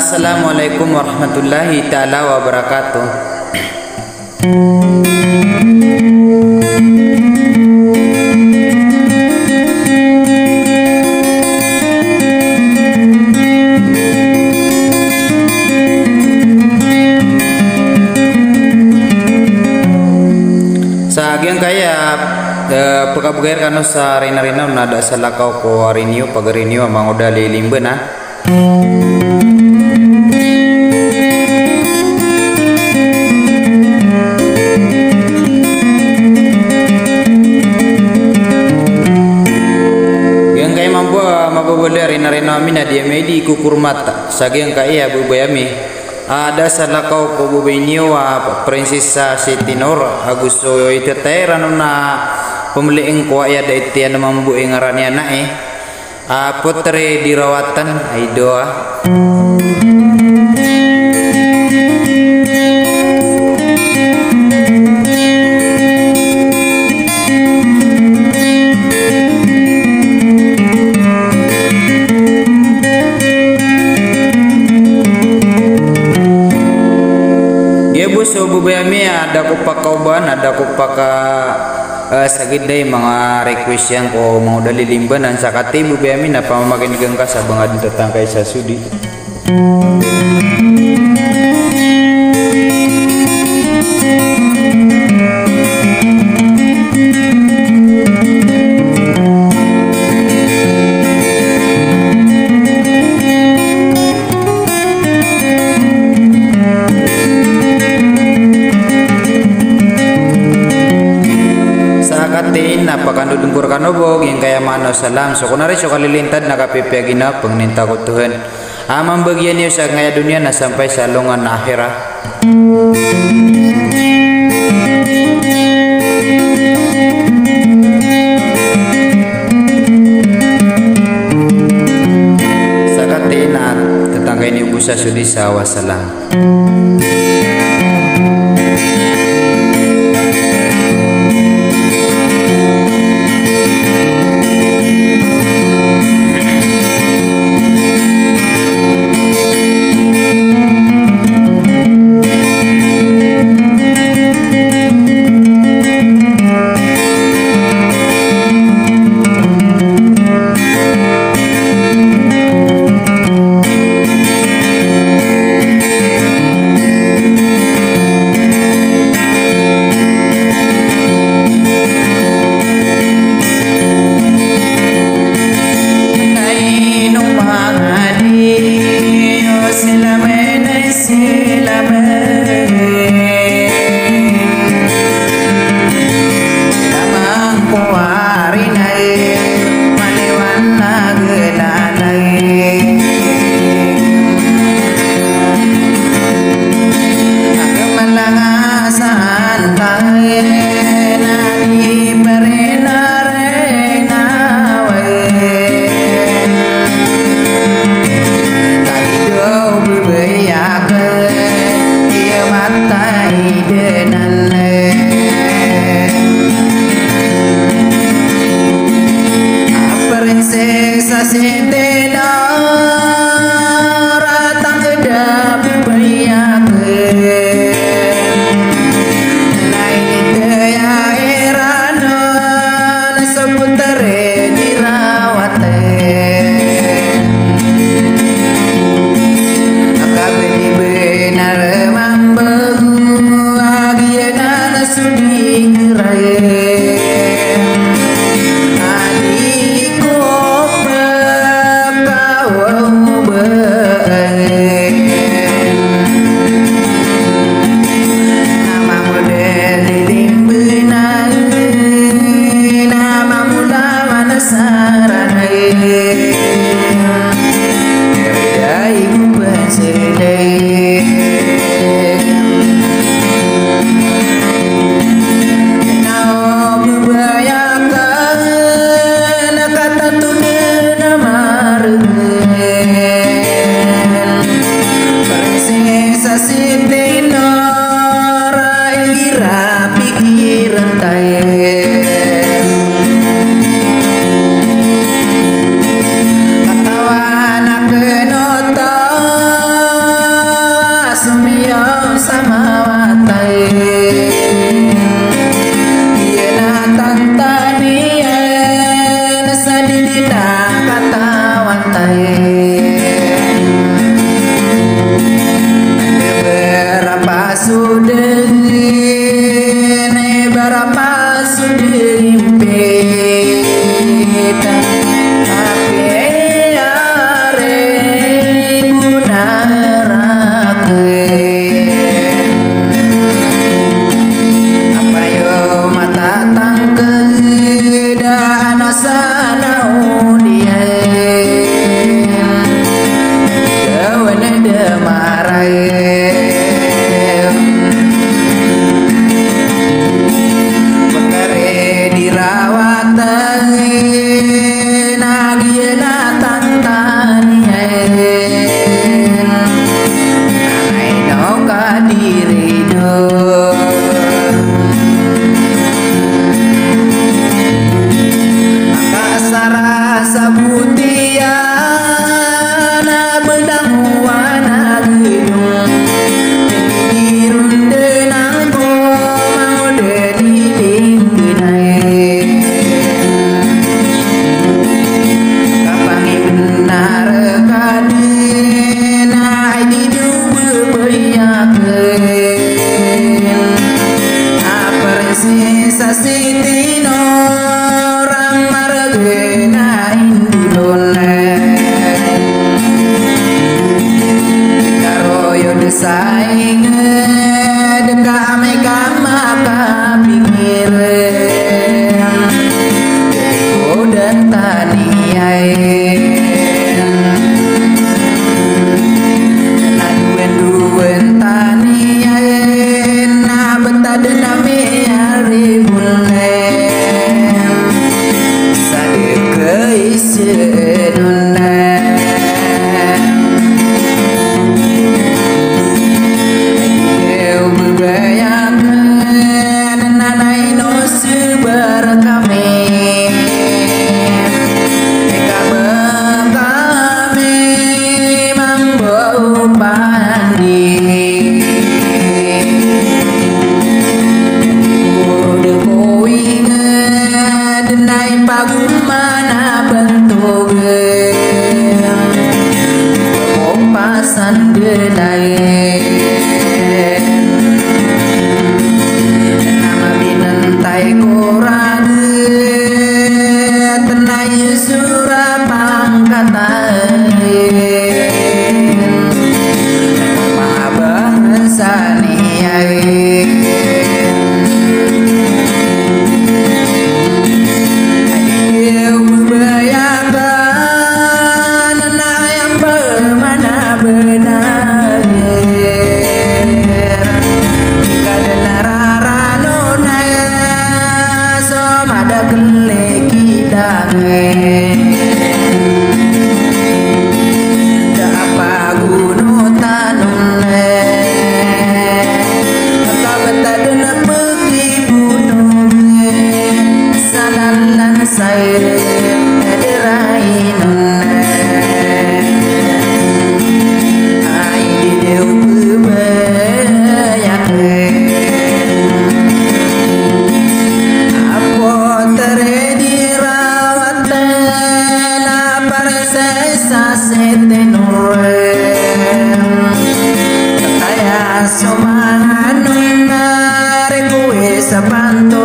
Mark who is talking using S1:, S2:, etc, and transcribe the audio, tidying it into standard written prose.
S1: Assalamualaikum warahmatullahi ta'ala wabarakatuh. Sa agyang kaya pagkabugayer kano sa rina-rina nada sa lakaw ko rinyo pagarinyo amang uda lilimba na. Mababala rina-rina amin na dia may di kukurmata sagyang kaya bubayami ada sa lakaw ko bubayniyo prinsesa si Tinor agusto itetera na pemeliing ko aya da itian mambuing ngaranya na putre dirawatan ay doa. So bubayami ada ko pa kauban ada ko pa ka sagiday mga request yang ko mau dalilimbanan sa kati bubayami na pamamaganigang ka sa bangad datang kay sa sudi. Napakandudungkur kanobog yang kaya mano salam so kunari so kalilintad nakapipyagin na pangninta ko Tuhan amang bagian niyo sa ngaya dunia na sampai sa lungan na akhirah. Sa katina tatangkay niyo po sa sudi sa wasalam. berapa sudimpet tapi are bunarake apa yo mata tangke dan asana udia dewan demarai saing dekat meka maka pikir ku dan taniai na duen taniai na betad na me ribulen sade keisenun Sabanto